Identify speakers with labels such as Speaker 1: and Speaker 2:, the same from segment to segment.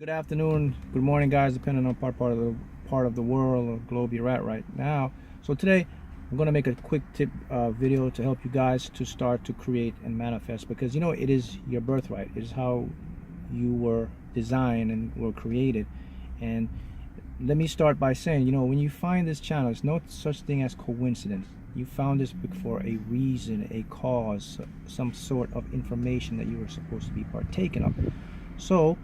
Speaker 1: Good afternoon, good morning, guys, depending on part of the world or globe you're at right now. So today I'm going to make a quick tip video to help you guys to start to create and manifest, because it is your birthright. It is how you were designed and were created. And let me start by saying, when you find this channel, it's no such thing as coincidence. You found this book for a reason, a cause, some sort of information that you were supposed to be partaking of. So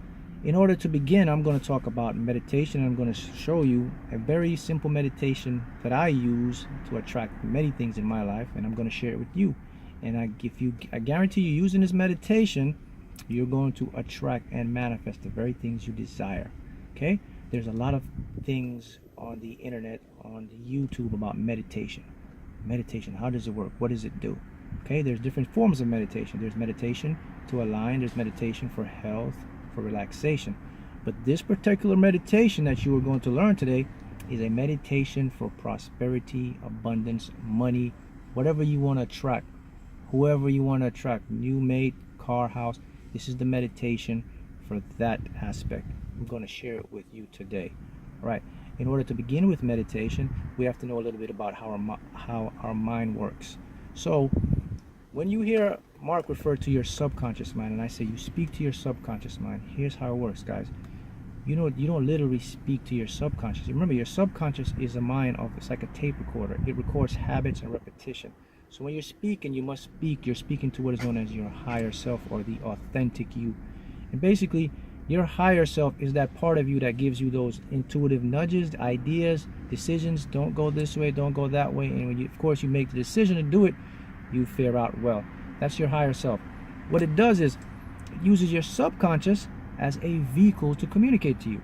Speaker 1: in order to begin, I'm going to talk about meditation. I'm going to show you a very simple meditation that I use to attract many things in my life, and I'm going to share it with you. And I guarantee you, using this meditation, you're going to attract and manifest the very things you desire. Okay? There's a lot of things on the internet, on YouTube, about meditation. Meditation, how does it work? What does it do? Okay, there's different forms of meditation. There's meditation to align, there's meditation for health, for relaxation. But this particular meditation that you are going to learn today is a meditation for prosperity, abundance, money, whatever you want to attract, whoever you want to attract, new mate, car, house. This is the meditation for that aspect. I'm going to share it with you today. All right. In order to begin with meditation, we have to know a little bit about how our mind works. So when you hear Mark refer to your subconscious mind, and I say you speak to your subconscious mind, here's how it works, guys. You don't literally speak to your subconscious. Remember, your subconscious is a mind it's like a tape recorder. It records habits and repetition. So when you're speaking, you're speaking to what is known as your higher self, or the authentic you. And basically, your higher self is that part of you that gives you those intuitive nudges, ideas, decisions. Don't go this way, don't go that way. And when of course you make the decision to do it, you fare out well. That's your higher self. What it does is it uses your subconscious as a vehicle to communicate to you.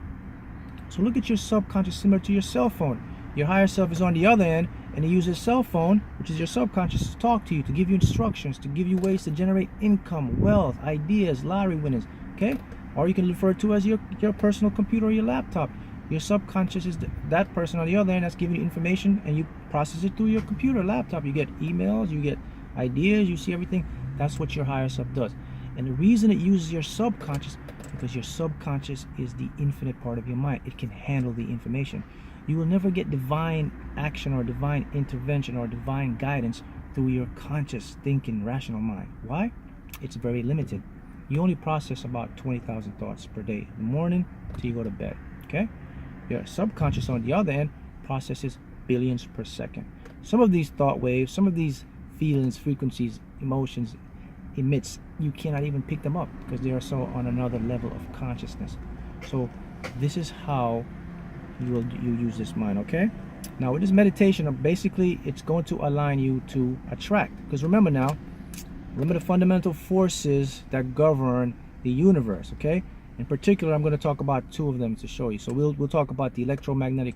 Speaker 1: So look at your subconscious similar to your cell phone. Your higher self is on the other end, and it uses cell phone, which is your subconscious, to talk to you, to give you instructions, to give you ways to generate income, wealth, ideas, lottery winnings. Okay? Or you can refer to as your personal computer or your laptop. Your subconscious is that person on the other end that's giving you information, and you process it through your computer, laptop. You get emails, you get ideas, you see everything. That's what your higher self does. And the reason it uses your subconscious, because your subconscious is the infinite part of your mind. It can handle the information. You will never get divine action or divine intervention or divine guidance through your conscious thinking rational mind. Why? It's very limited. You only process about 20,000 thoughts per day, in the morning till you go to bed. Okay? Your subconscious on the other end processes billions per second. Some of these thought waves, some of these feelings, frequencies, emotions emits, you cannot even pick them up because they are so on another level of consciousness. So this is how you use this mind. Okay? Now with this meditation, basically it's going to align you to attract, because remember the fundamental forces that govern the universe. Okay? In particular, I'm going to talk about two of them to show you. So we'll talk about the electromagnetic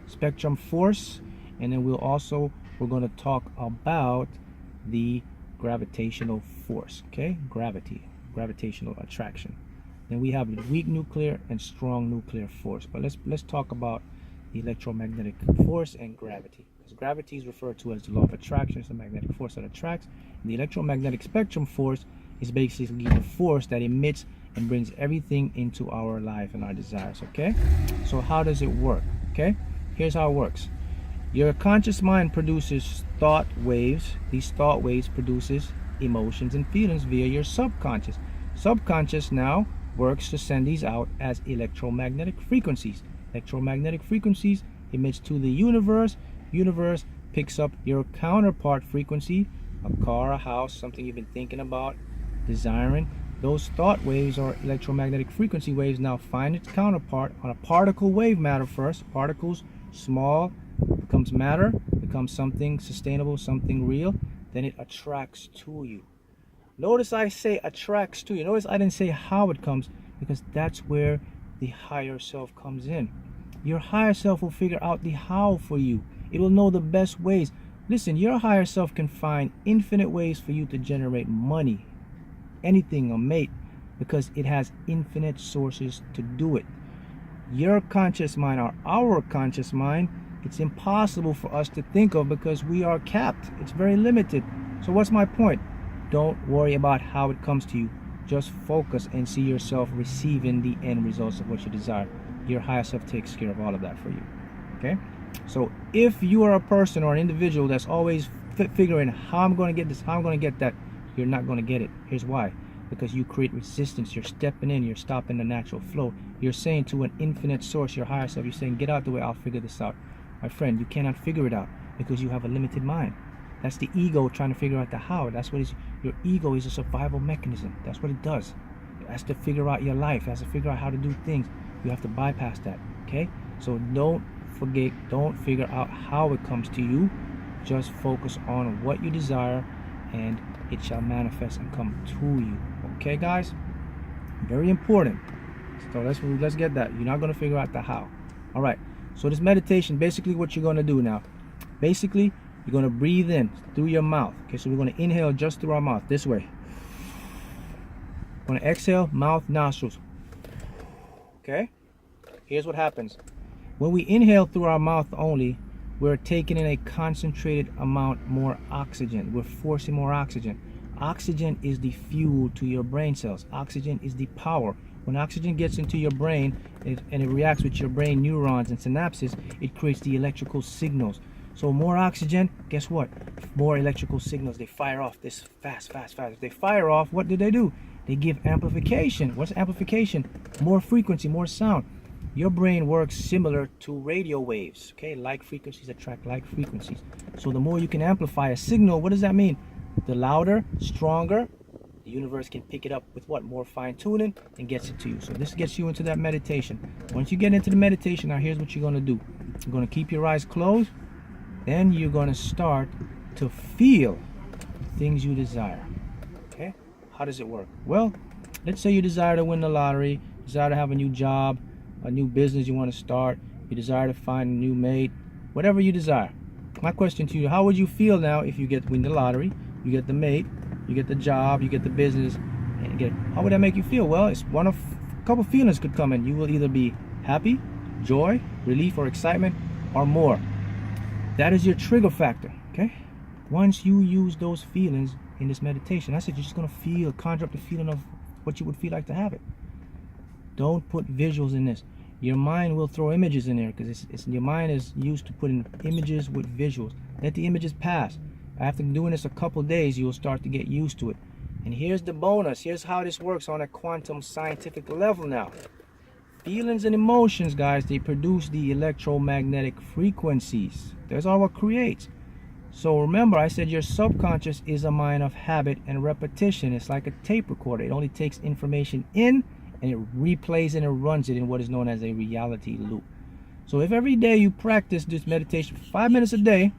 Speaker 1: spectrum force, and then we're going to talk about the gravitational force. Okay? Gravitational attraction. Then we have the weak nuclear and strong nuclear force. But let's talk about the electromagnetic force and gravity. Because gravity is referred to as the law of attraction. It's the magnetic force that attracts. And the electromagnetic spectrum force is basically the force that emits and brings everything into our life and our desires. Okay? So how does it work? Okay? Here's how it works. Your conscious mind produces thought waves. These thought waves produces emotions and feelings via your subconscious. Subconscious now works to send these out as electromagnetic frequencies. Electromagnetic frequencies emits to the universe. Universe picks up your counterpart frequency, a car, a house, something you've been thinking about, desiring. Those thought waves or electromagnetic frequency waves now find its counterpart on a particle wave matter first. Particles, small, becomes matter, becomes something sustainable, something real. Then it attracts to you. Notice I say attracts to you. Notice I didn't say how it comes, because that's where the higher self comes in. Your higher self will figure out the how for you. It will know the best ways. Listen, your higher self can find infinite ways for you to generate money, anything, a mate, because it has infinite sources to do it. Your conscious mind, or our conscious mind, it's impossible for us to think of because we are capped. It's very limited. So what's my point? Don't worry about how it comes to you. just focus and see yourself receiving the end results of what you desire. Your higher self takes care of all of that for you. Okay, so if you are a person or an individual that's always figuring how I'm going to get this, how I'm going to get that, you're not going to get it. Here's why. Because you create resistance. You're stepping in, you're stopping the natural flow. You're saying to an infinite source, your higher self, you're saying, get out the way, I'll figure this out. My friend, you cannot figure it out because you have a limited mind. That's the ego trying to figure out the how. That's what is, your ego is a survival mechanism. That's what it does. It has to figure out your life. It has to figure out how to do things. You have to bypass that. Okay? So don't forget, don't figure out how it comes to you. Just focus on what you desire, and it shall manifest and come to you. Okay, guys? Very important. So let's get that. You're not going to figure out the how. All right. So this meditation, basically what you're going to do now, basically you're going to breathe in through your mouth. Okay, so we're going to inhale just through our mouth this way. We're going to exhale, mouth, nostrils. Okay? Here's what happens. When we inhale through our mouth only, we're taking in a concentrated amount more oxygen. We're forcing more oxygen. Oxygen is the fuel to your brain cells. Oxygen is the power. When oxygen gets into your brain and it reacts with your brain neurons and synapses, it creates the electrical signals. So more oxygen, guess what? More electrical signals. They fire off this fast. If they fire off, what do? They give amplification. What's amplification? More frequency, more sound. Your brain works similar to radio waves. Okay, like frequencies attract like frequencies. So the more you can amplify a signal, what does that mean? The louder, stronger, the universe can pick it up with what? More fine tuning, and gets it to you. So this gets you into that meditation. Once you get into the meditation, now here's what you're going to do. You're going to keep your eyes closed. Then you're going to start to feel things you desire. Okay? How does it work? Well, let's say you desire to win the lottery, desire to have a new job, a new business you want to start, you desire to find a new mate, whatever you desire. My question to you, how would you feel now if you win the lottery, you get the mate, you get the job, you get the business, and how would that make you feel? Well, it's a couple feelings could come in. You will either be happy, joy, relief, or excitement, or more. That is your trigger factor. Okay? Once you use those feelings in this meditation, I said you're just going to conjure up the feeling of what you would feel like to have it. Don't put visuals in this. Your mind will throw images in there because your mind is used to putting images with visuals. Let the images pass. After doing this a couple days, you'll start to get used to it. And here's the bonus. Here's how this works on a quantum scientific level now. Feelings and emotions, guys, they produce the electromagnetic frequencies. That's all what creates. So remember, I said your subconscious is a mind of habit and repetition. It's like a tape recorder. It only takes information in and it replays and it runs it in what is known as a reality loop. So if every day you practice this meditation for 5 minutes a day,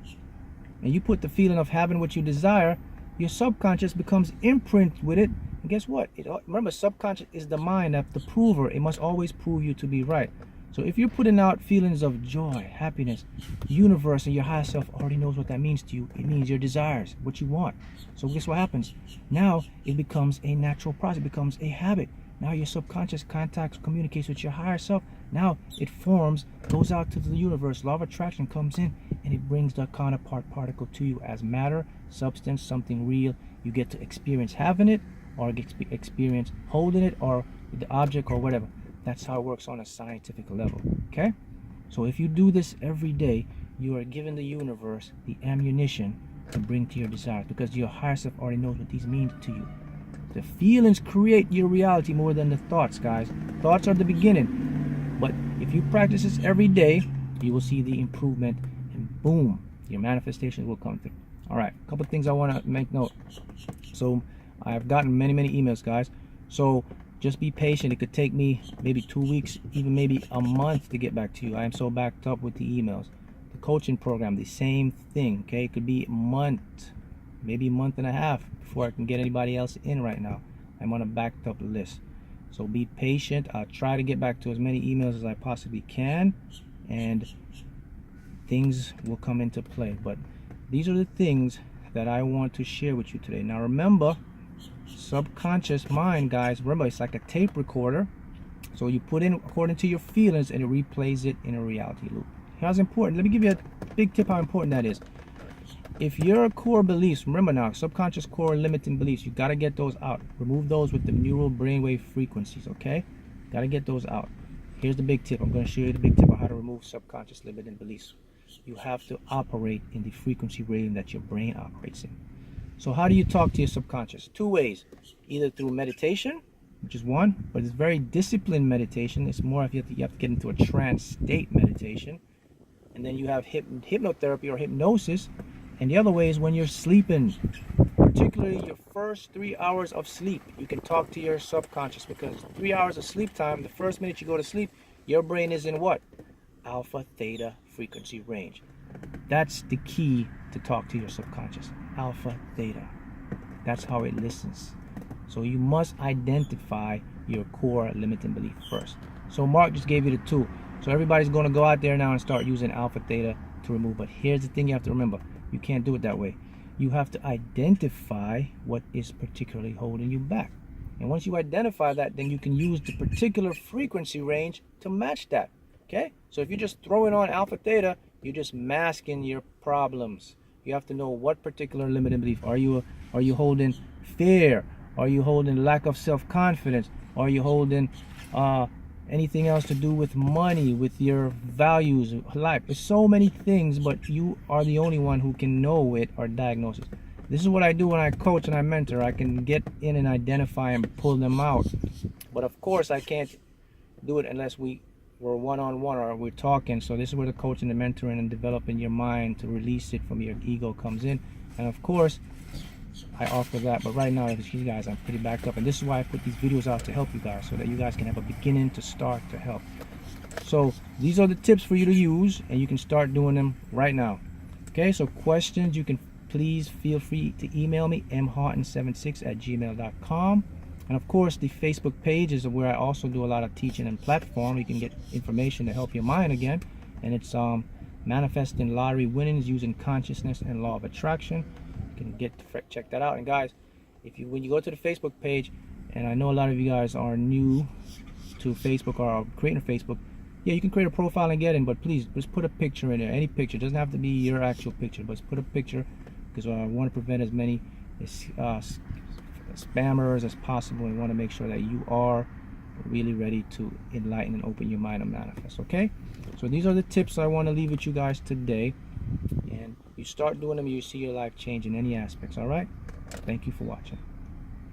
Speaker 1: and you put the feeling of having what you desire, your subconscious becomes imprinted with it. And guess what? Remember, subconscious is the mind of the prover. It must always prove you to be right. So if you're putting out feelings of joy, happiness, the universe and your higher self already knows what that means to you. It means your desires, what you want. So guess what happens? Now it becomes a natural process. It becomes a habit. Now your subconscious communicates with your higher self. Now it forms, goes out to the universe. Law of attraction comes in and it brings the counterpart particle to you as matter, substance, something real. You get to experience having it, or experience holding it, or the object, or whatever. That's how it works on a scientific level. Okay? So if you do this every day, you are giving the universe the ammunition to bring to your desires, because your higher self already knows what these mean to you. The feelings create your reality more than the thoughts, guys. Thoughts are the beginning. But if you practice this every day, you will see the improvement, and boom, your manifestations will come through. All right, a couple things I want to make note. So I've gotten many emails, guys. So just be patient. It could take me maybe 2 weeks, even maybe a month to get back to you. I am so backed up with the emails. The coaching program, the same thing. Okay, it could be a month, maybe a month and a half before I can get anybody else in right now. I'm on a backed up list. So be patient. I'll try to get back to as many emails as I possibly can, and things will come into play. But these are the things that I want to share with you today. Now remember, subconscious mind, guys, remember, it's like a tape recorder. So you put in according to your feelings and it replays it in a reality loop. How's important? Let me give you a big tip how important that is. if your core beliefs, remember now, subconscious core limiting beliefs, you got to get those out. Remove those with the neural brainwave frequencies, okay? Got to get those out. Here's the big tip. I'm going to show you the big tip on how to remove subconscious limiting beliefs. You have to operate in the frequency rating that your brain operates in. So how do you talk to your subconscious? Two ways. Either through meditation, which is one, but it's very disciplined meditation. It's more if you have to get into a trance state meditation. And then you have hypnotherapy or hypnosis. And the other way is when you're sleeping, particularly your first 3 hours of sleep, you can talk to your subconscious, because 3 hours of sleep time, the first minute you go to sleep, your brain is in what? Alpha, theta frequency range. That's the key to talk to your subconscious. Alpha, theta. That's how it listens. So you must identify your core limiting belief first. So Mark just gave you the tool. So everybody's going to go out there now and start using alpha, theta to remove. But here's the thing you have to remember. You can't do it that way. You have to identify what is particularly holding you back. And once you identify that, then you can use the particular frequency range to match that. Okay? So if you're just throwing on alpha, theta, you're just masking your problems. You have to know what particular limiting belief. Are you holding fear? Are you holding lack of self-confidence? Are you holding anything else to do with money, with your values, life? There's so many things, but you are the only one who can know it or diagnose it. This is what I do when I coach and I mentor. I can get in and identify and pull them out. But of course, I can't do it unless we're one-on-one or we're talking. So this is where the coaching, the mentoring, and developing your mind to release it from your ego comes in. And of course, I offer that. But right now, as you guys, I'm pretty backed up. And this is why I put these videos out to help you guys, so that you guys can have a beginning to start to help. So these are the tips for you to use, and you can start doing them right now. Okay, so questions, you can please feel free to email me, mhaughton76@gmail.com. And of course, the Facebook page is where I also do a lot of teaching and platform. You can get information to help your mind again. And it's manifesting lottery winnings using consciousness and law of attraction. You can check that out. And guys, when you go to the Facebook page, and I know a lot of you guys are new to Facebook or are creating a Facebook, yeah, you can create a profile and get in, but please just put a picture in there. Any picture. It doesn't have to be your actual picture, but just put a picture, because I want to prevent as many spammers as possible, and want to make sure that you are really ready to enlighten and open your mind and manifest. Okay, so these are the tips I want to leave with you guys today, and you start doing them, you see your life change in any aspects. All right, thank you for watching.